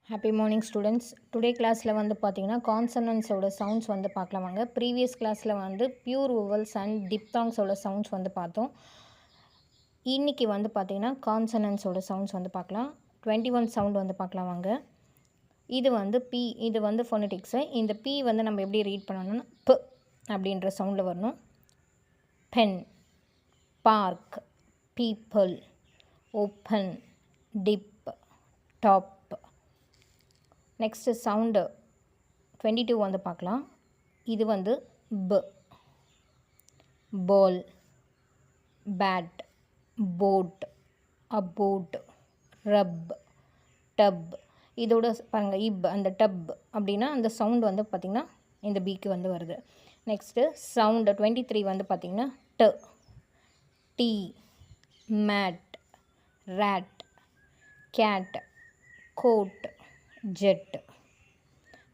Happy morning students. Today classல வந்து பாத்தீங்கன்னா consonants ஓட sounds வந்து பார்க்கலாம் வாங்க. Previous classல வந்து pure vowels and diphthongs ஓட sounds வந்து பார்த்தோம். இன்னைக்கு வந்து பாத்தீங்கன்னா consonants ஓட sounds வந்து பார்க்கலாம். 21 sound வந்து பார்க்கலாம் வாங்க. இது வந்து P, இது வந்து phonetics. இந்த P வந்து நம்ம எப்படி ரீட் பண்ணணும்னா P அப்படின்ற சவுண்ட்ல வரணும். Pen, park, people, open, dip, top. Next sound 22 வந்து பார்க்கலாம். இது வந்து B, ball, bat, boat, about, rub, tub. இதோட பாருங்கள் இப் அந்த டப் அப்படின்னா அந்த சவுண்டு வந்து பார்த்திங்கன்னா இந்த பிக்கு வந்து வருது. நெக்ஸ்ட்டு சவுண்டு 23 வந்து பார்த்திங்கன்னா ட, T, mat, rat, cat, coat, jet.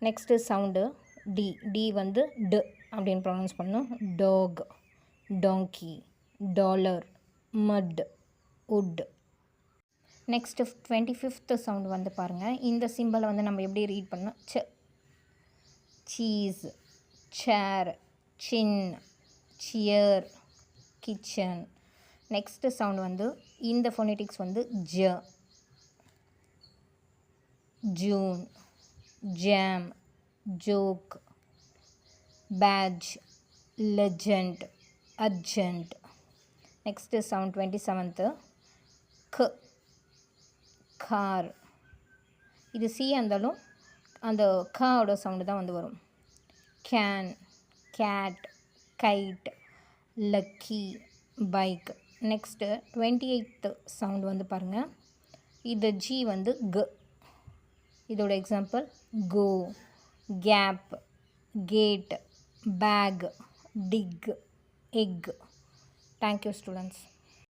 Next sound D, D வந்து டு அப்படின்னு ப்ரொனவுன்ஸ் பண்ணணும். Dog, donkey, dollar, mud, wood. Next 25th sound வந்து பாருங்கள். இந்த சிம்பிளை வந்து நம்ம எப்படி ரீட் பண்ணோம்? Cheese, chair, chin, cheer, kitchen. Next sound வந்து இந்த ஃபோனெட்டிக்ஸ் வந்து ஜ, June, jam, joke, batch, legend, urgent. Next sound 27th க, கார். இது சி இருந்தாலும் அந்த காவோட சவுண்டு தான் வந்து வரும். Can, cat, kite, lucky, bike. Next 28th sound வந்து பாருங்கள். இது ஜி வந்து க. இதோட example go, gap, gate, bag, dig, egg. Thank you students.